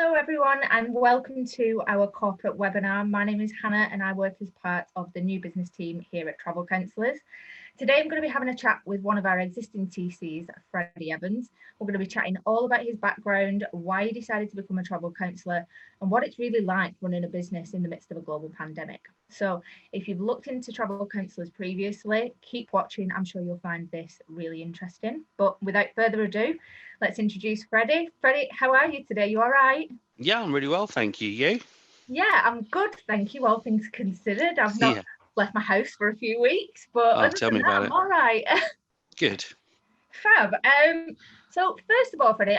Hello everyone and welcome to our corporate webinar. My name is Hannah and I work as part of the new business team here at Travel Counsellors. Today I'm going to be having a chat with one of our existing TCs, Freddie Evans. We're going to be chatting all about his background, why he decided to become a travel counsellor and what it's really like running a business in the midst of a global pandemic. So if you've looked into travel counsellors previously, keep watching. I'm sure you'll find this really interesting. But without further ado, let's introduce Freddie. Freddie, how are you today? You all right? Yeah, I'm really well, thank you. You? Yeah, I'm good, thank you. All things considered. I've not left my house for a few weeks, but other tell than me that, about I'm it. all right. Good. Fab. So first of all, Freddie,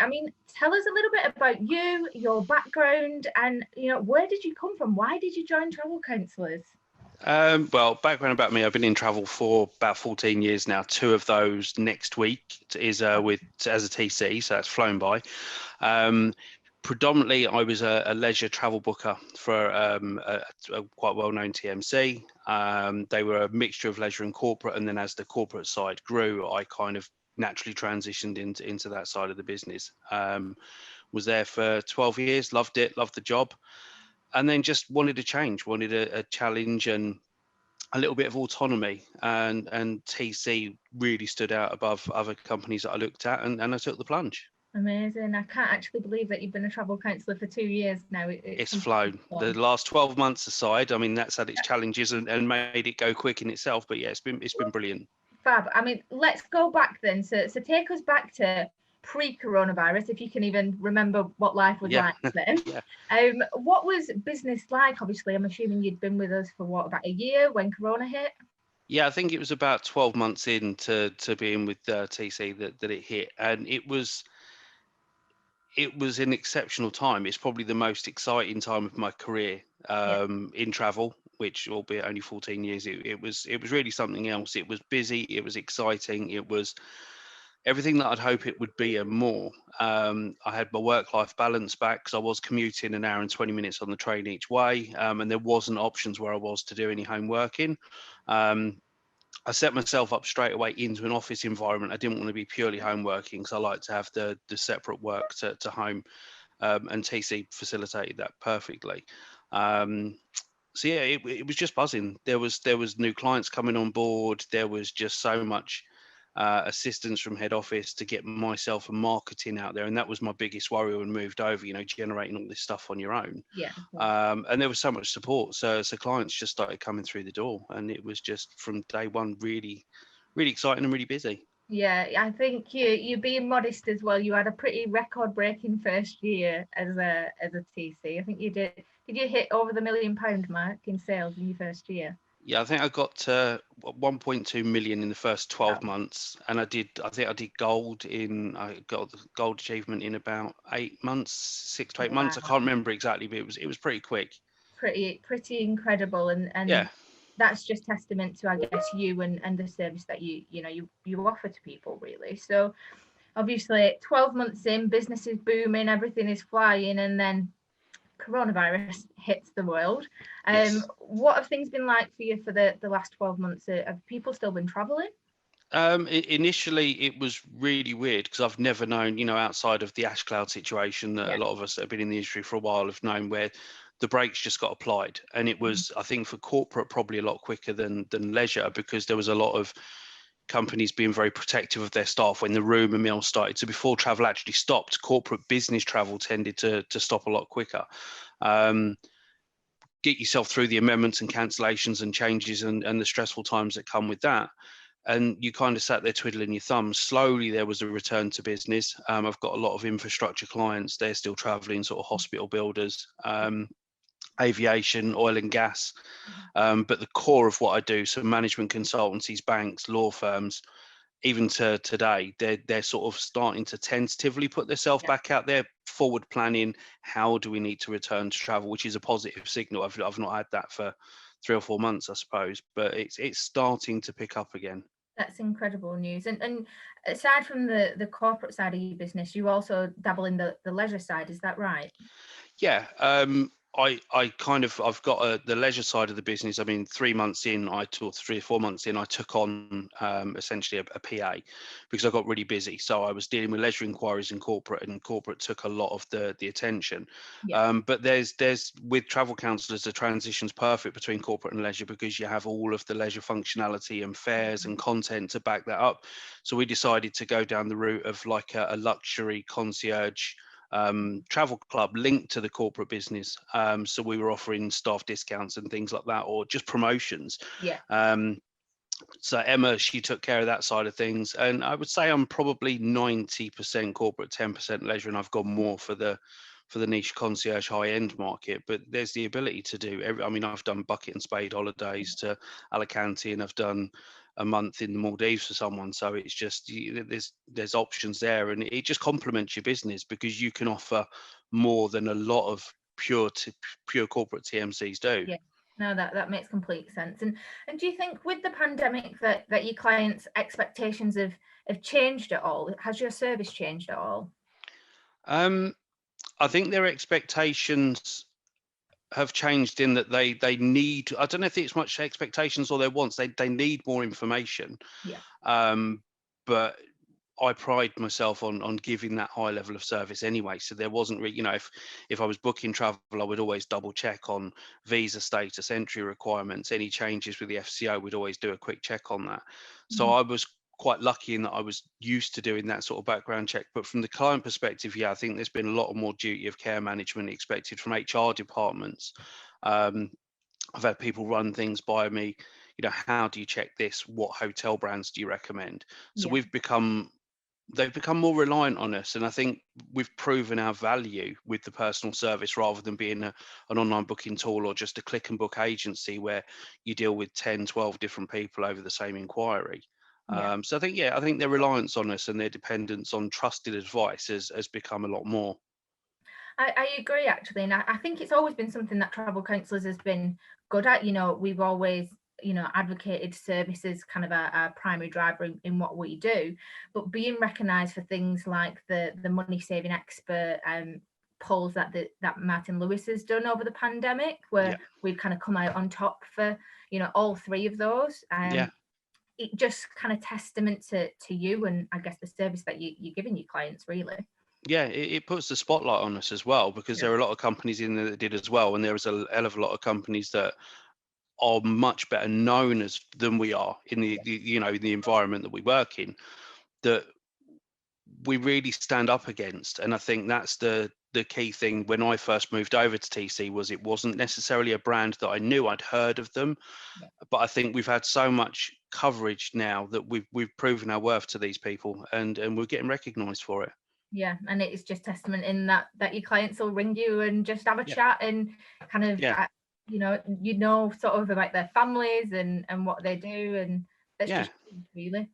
tell us a little bit about you, your background, and where did you come from? Why did you join Travel Counsellors? Well, background about me, I've been in travel for about 14 years now. 2 of those next week is as a TC, so that's flown by. Predominantly, I was a leisure travel booker for a quite well-known TMC. They were a mixture of leisure and corporate, and then as the corporate side grew, I kind of naturally transitioned into that side of the business. Was there for 12 years, loved it, loved the job, and then just wanted a change, wanted a challenge and a little bit of autonomy, and TC really stood out above other companies that I looked at, and I took the plunge. Amazing. I can't actually believe that you've been a travel counsellor for 2 years now. It's flown. The last 12 months aside, that's had its challenges and made it go quick in itself. But yeah, it's been brilliant. Fab. Let's go back then. So take us back to pre-coronavirus, if you can even remember what life was like then. What was business like? Obviously, I'm assuming you'd been with us for about a year when Corona hit? Yeah, I think it was about 12 months into being with TC that it hit, and it was an exceptional time. It's probably the most exciting time of my career in travel, which, albeit only 14 years, it was really something else. It was busy, it was exciting, it was everything that I'd hope it would be and more. I had my work-life balance back because I was commuting an hour and 20 minutes on the train each way, and there wasn't options where I was to do any home working. I set myself up straight away into an office environment. I didn't want to be purely home working because I like to have the separate work to home, and TC facilitated that perfectly. So yeah, it was just buzzing. There was new clients coming on board. There was just so much assistance from head office to get myself and marketing out there, and that was my biggest worry when I moved over. Generating all this stuff on your own. Yeah. And there was so much support, so clients just started coming through the door, and it was just from day one really, really exciting and really busy. Yeah, I think you're being modest as well. You had a pretty record-breaking first year as a TC. I think you did. Did you hit over the £1 million mark in sales in your first year? Yeah, I think I got 1.2 million in the first 12 months, and I think I did gold I got the gold achievement in about 8 months, 6 to 8 months. I can't remember exactly, but it was pretty quick. Pretty incredible, and yeah, that's just testament to, I guess, you and the service that you offer to people, really. So obviously 12 months in, business is booming, everything is flying, and then coronavirus hits the world. Yes. What have things been like for you for the last 12 months? Have people still been traveling? Initially, it was really weird because I've never known, outside of the ash cloud situation that a lot of us that have been in the industry for a while have known, where the brakes just got applied. And it was, I think, for corporate, probably a lot quicker than leisure, because there was a lot of companies being very protective of their staff when the rumour mill started. So before travel actually stopped, corporate business travel tended to stop a lot quicker. Get yourself through the amendments and cancellations and changes and the stressful times that come with that. And you kind of sat there twiddling your thumbs. Slowly, there was a return to business. I've got a lot of infrastructure clients. They're still traveling, sort of hospital builders, aviation, oil and gas. But the core of what I do, so management consultancies, banks, law firms, even to today, they're sort of starting to tentatively put themselves back out there, forward planning. How do we need to return to travel, which is a positive signal. I've not had that for 3 or 4 months, I suppose, but it's starting to pick up again. That's incredible news. And aside from the corporate side of your business, you also dabble in the leisure side, is that right? Yeah. I've got the leisure side of the business. I mean, 3 months in, 3 or 4 months in, I took on essentially a PA because I got really busy. So I was dealing with leisure inquiries in corporate, and corporate took a lot of the attention. Yeah. But there's with travel counsellors, the transition's perfect between corporate and leisure because you have all of the leisure functionality and fares and content to back that up. So we decided to go down the route of like a luxury concierge travel club linked to the corporate business. So we were offering staff discounts and things like that, or just promotions. Yeah. So Emma, she took care of that side of things, and I would say I'm probably 90% corporate, 10% leisure, and I've gone more for the niche concierge high end market. But there's the ability to do I mean, I've done bucket and spade holidays to Alicante, and I've done a month in the Maldives for someone. So it's just there's options there, and it just complements your business because you can offer more than a lot of pure corporate TMCs do. Yeah. No, that makes complete sense. And do you think with the pandemic that your clients' expectations have changed at all? Has your service changed at all? I think their expectations have changed in that they need, I don't know if it's much expectations or their wants, they need more information. Yeah. But I pride myself on giving that high level of service anyway. So there wasn't really, if I was booking travel, I would always double check on visa status, entry requirements, any changes with the FCO, we'd always do a quick check on that. So I was quite lucky in that I was used to doing that sort of background check. But from the client perspective, yeah, I think there's been a lot more duty of care management expected from HR departments. I've had people run things by me, how do you check this? What hotel brands do you recommend? So Yeah. they've become more reliant on us, and I think we've proven our value with the personal service rather than being an online booking tool or just a click and book agency where you deal with 10, 12 different people over the same inquiry. Yeah. So I think their reliance on us and their dependence on trusted advice has become a lot more. I agree, actually. And I think it's always been something that travel counsellors has been good at. We've always, advocated service as kind of our primary driver in what we do. But being recognised for things like the money saving expert polls that Martin Lewis has done over the pandemic, where we've kind of come out on top for, all three of those. It just kind of testament to you and I guess the service that you're giving your clients, really. Yeah, it puts the spotlight on us as well, because there are a lot of companies in there that did as well, and there was a hell of a lot of companies that are much better known than we are in the the environment that we work in, that we really stand up against. And I think that's the key thing. When I first moved over to TC, was it wasn't necessarily a brand that I knew. I'd heard of them, but I think we've had so much coverage now that we've proven our worth to these people, and we're getting recognized for it. Yeah, and it's just testament in that your clients will ring you and just have a chat and kind of sort of about their families and what they do, and that's just really.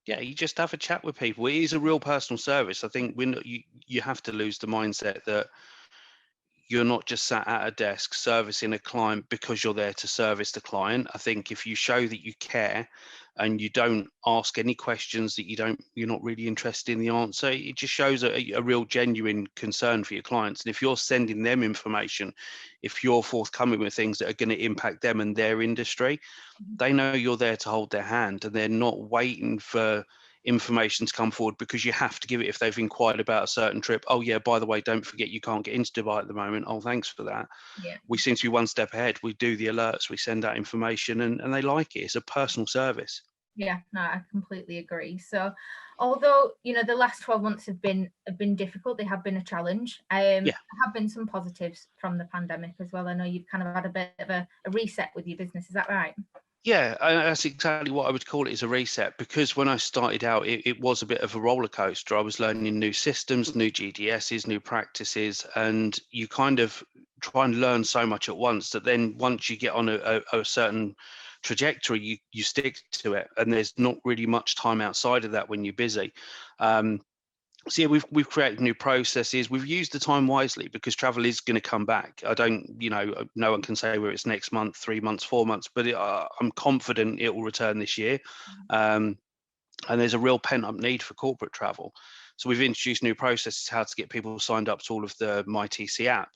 Yeah, you just have a chat with people. It is a real personal service. I think when you have to lose the mindset that you're not just sat at a desk servicing a client because you're there to service the client. I think if you show that you care and you don't ask any questions that you're not really interested in the answer, it just shows a real genuine concern for your clients. And if you're sending them information, if you're forthcoming with things that are going to impact them and their industry, they know you're there to hold their hand, and they're not waiting for information to come forward because you have to give it if they've inquired about a certain trip. Oh yeah, by the way, don't forget you can't get into Dubai at the moment. Oh, thanks for that. Yeah. We seem to be one step ahead. We do the alerts, we send out information, and they like it. It's a personal service. Yeah, no, I completely agree. So although the last 12 months have been difficult, they have been a challenge. There have been some positives from the pandemic as well. I know you've kind of had a bit of a reset with your business, is that right? Yeah, that's exactly what I would call it, is a reset, because when I started out, it was a bit of a roller coaster. I was learning new systems, new GDSs, new practices, and you kind of try and learn so much at once that then once you get on a certain trajectory, you stick to it, and there's not really much time outside of that when you're busy. So yeah, we've created new processes. We've used the time wisely because travel is going to come back. I don't, no one can say whether it's next month, 3 months, 4 months, but I'm confident it will return this year. And there's a real pent-up need for corporate travel. So we've introduced new processes, how to get people signed up to all of the MyTC app,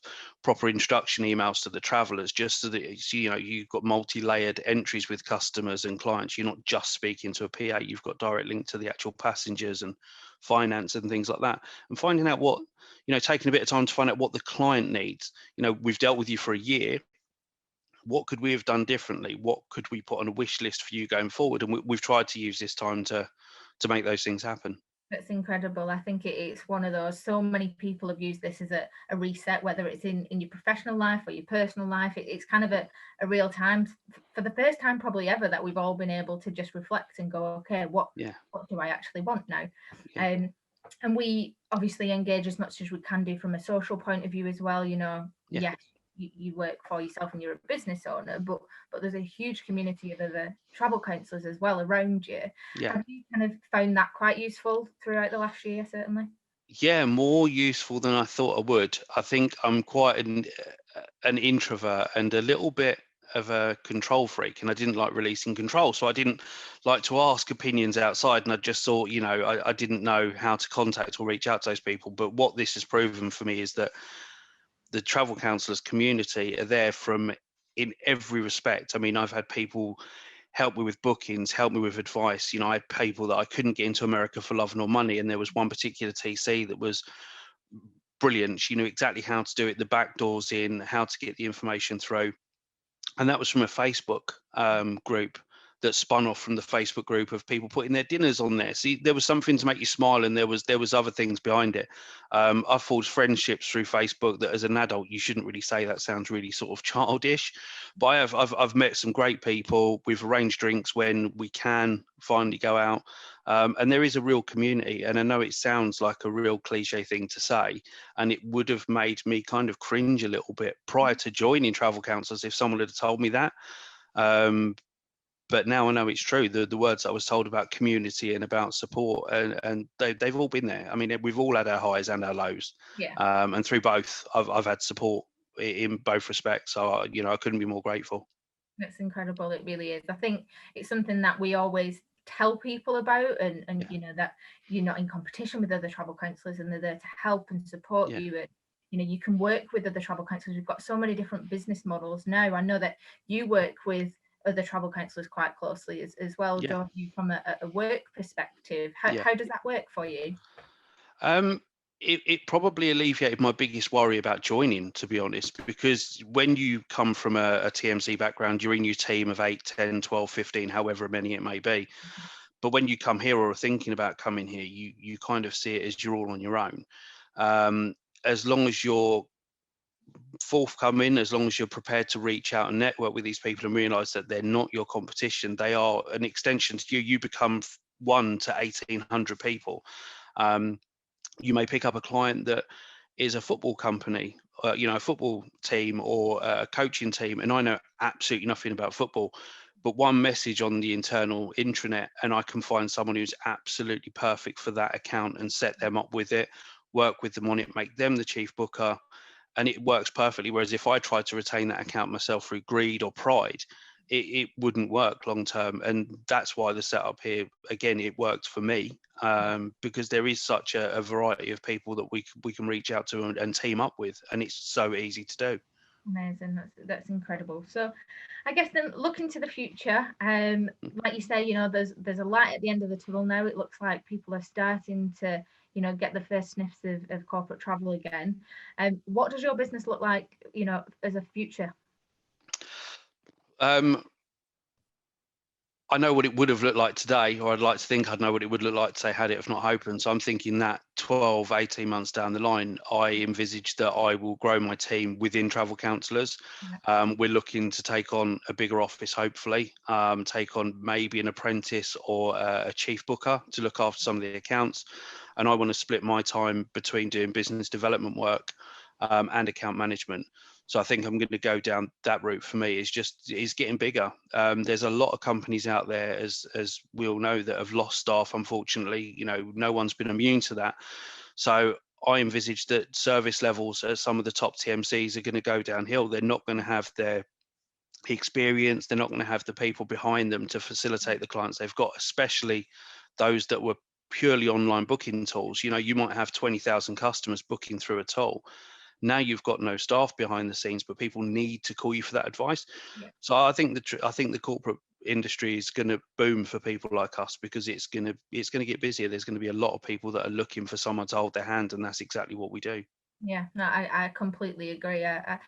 proper introduction emails to the travellers, just so that you've got multi-layered entries with customers and clients. You're not just speaking to a PA, you've got direct link to the actual passengers and finance and things like that. And finding out what, taking a bit of time to find out what the client needs. We've dealt with you for a year. What could we have done differently? What could we put on a wish list for you going forward? And we've tried to use this time to make those things happen. That's incredible. I think it's one of those, so many people have used this as a reset, whether it's in your professional life or your personal life. It's kind of a real time, for the first time probably ever, that we've all been able to just reflect and go, okay, what do I actually want now? Yeah. And we obviously engage as much as we can do from a social point of view as well. Yes, you work for yourself and you're a business owner, but there's a huge community of other travel counsellors as well around you. Yeah. Have you kind of found that quite useful throughout the last year, certainly? Yeah, more useful than I thought I would. I think I'm quite an introvert and a little bit of a control freak, and I didn't like releasing control, so I didn't like to ask opinions outside, and I just thought, I didn't know how to contact or reach out to those people. But what this has proven for me is that the travel counsellors community are there in every respect. I mean, I've had people help me with bookings, help me with advice. I had people that I couldn't get into America for love nor money, and there was one particular TC that was brilliant. She knew exactly how to do it, the back doors in, how to get the information through. And that was from a Facebook group that spun off from the Facebook group of people putting their dinners on there. See, there was something to make you smile, and there was other things behind it. I've forged friendships through Facebook that, as an adult, you shouldn't really say. That sounds really sort of childish, but I've met some great people. We've arranged drinks when we can finally go out, and there is a real community. And I know it sounds like a real cliche thing to say, and it would have made me kind of cringe a little bit prior to joining Travel Counsellors if someone had told me that. But now I know it's true. The words I was told about community and about support, and they've all been there. I mean, we've all had our highs and our lows. Yeah. And through both, I've had support in both respects. So I couldn't be more grateful. That's incredible. It really is. I think it's something that we always tell people about, and that you're not in competition with other travel counsellors, and they're there to help and support you. And you can work with other travel counsellors. We've got so many different business models now. I know that you work with other travel counsellors quite closely as well, don't you, from a work perspective? How does that work for you? It probably alleviated my biggest worry about joining, to be honest, because when you come from a TMC background, you're in your team of 8, 10, 12, 15, however many it may be. But when you come here or are thinking about coming here, you kind of see it as you're all on your own. As long as you're forthcoming, as long as you're prepared to reach out and network with these people and realize that they're not your competition, they are an extension to you. You become 1 to 1,800 people. You may pick up a client that is a football company, a football team or a coaching team, and I know absolutely nothing about football, but one message on the internal intranet and I can find someone who's absolutely perfect for that account and set them up with it, work with them on it, make them the chief booker, and it works perfectly. Whereas if I tried to retain that account myself through greed or pride, it wouldn't work long term. And that's why the setup here, again, it worked for me, because there is such a variety of people that we can reach out to and team up with, and it's so easy to do. Amazing. That's incredible. So I guess then looking to the future, like you say, there's a light at the end of the tunnel now. It looks like people are starting to get the first sniffs of corporate travel again. What does your business look like as a future? I know what it would have looked like today, or I'd like to think I'd know what it would look like today had it not opened. So I'm thinking that 12, 18 months down the line, I envisage that I will grow my team within Travel Counsellors. We're looking to take on a bigger office, hopefully, take on maybe an apprentice or a chief booker to look after some of the accounts. And I want to split my time between doing business development work and account management. So I think I'm going to go down that route. For me, is getting bigger. There's a lot of companies out there, as we all know, that have lost staff. Unfortunately, no one's been immune to that. So I envisage that service levels at some of the top TMCs are going to go downhill. They're not going to have their experience. They're not going to have the people behind them to facilitate the clients they've got, especially those that were purely online booking tools. You know, you might have 20,000 customers booking through a tool. Now you've got no staff behind the scenes, but people need to call you for that advice. Yeah. So I think the corporate industry is going to boom for people like us, because it's going to get busier. There's going to be a lot of people that are looking for someone to hold their hand, and that's exactly what we do. Yeah, no, I completely agree. I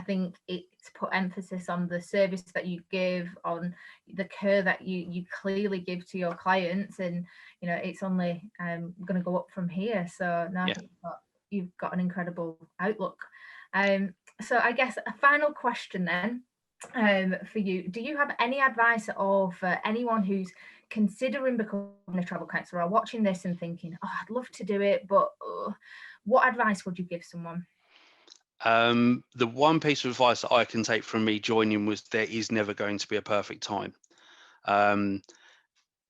think it's put emphasis on the service that you give, on the care that you clearly give to your clients, and you know it's only going to go up from here. So no, I Yeah. think you've got an incredible outlook. So I guess a final question then, for you. Do you have any advice of anyone who's considering becoming a travel counsellor, or watching this and thinking, oh, I'd love to do it, but what advice would you give someone? The one piece of advice that I can take from me joining was, there is never going to be a perfect time.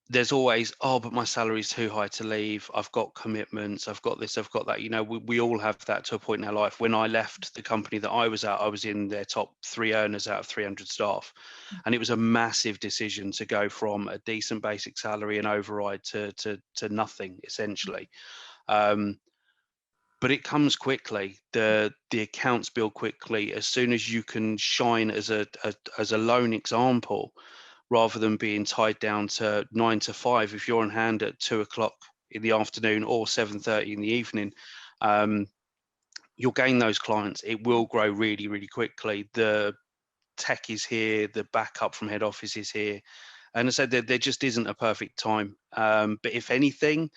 There's always, oh, but my salary's too high to leave. I've got commitments. I've got this. I've got that. You know, we all have that to a point in our life. When I left the company that I was at, I was in their top 3 earners out of 300 staff. And it was a massive decision to go from a decent basic salary and override to nothing, essentially. But it comes quickly. The accounts build quickly. As soon as you can shine as a lone example, rather than being tied down to 9 to 5, if you're on hand at 2 o'clock in the afternoon or 7:30 in the evening, you'll gain those clients. It will grow really, really quickly. The tech is here, the backup from head office is here. And I said that there just isn't a perfect time. But if anything,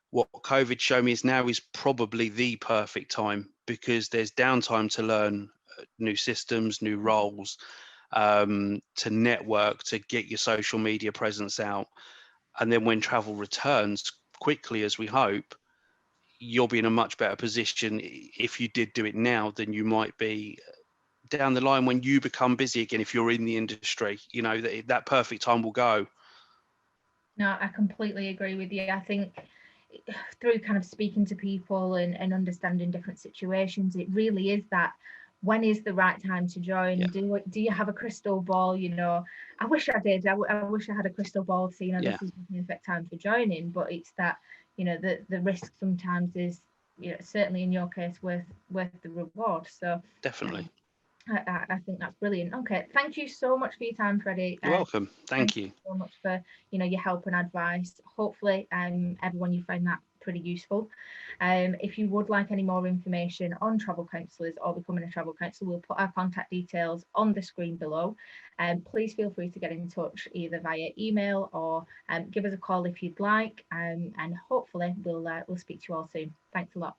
what COVID showed me is now is probably the perfect time, because there's downtime to learn new systems, new roles, to network, to get your social media presence out. And then when travel returns quickly, as we hope, you'll be in a much better position if you did do it now than you might be down the line when you become busy again. If you're in the industry, you know, that perfect time will go. No, I completely agree with you. I think through kind of speaking to people and understanding different situations, it really is that, when is the right time to join? Yeah. Do you have a crystal ball? You know, I wish I did. I wish I had a crystal ball to, you know, Yeah. this is the perfect time for joining. But it's that, you know, the risk sometimes is, you know, certainly in your case, worth the reward. So Definitely. I think that's brilliant. Okay, thank you so much for your time, Freddie. You're welcome. Thank you. So much for, you know, your help and advice. Hopefully everyone, you find that pretty useful. If you would like any more information on travel counsellors or becoming a travel counsellor, we'll put our contact details on the screen below. Please feel free to get in touch either via email or give us a call if you'd like, and hopefully we'll speak to you all soon. Thanks a lot.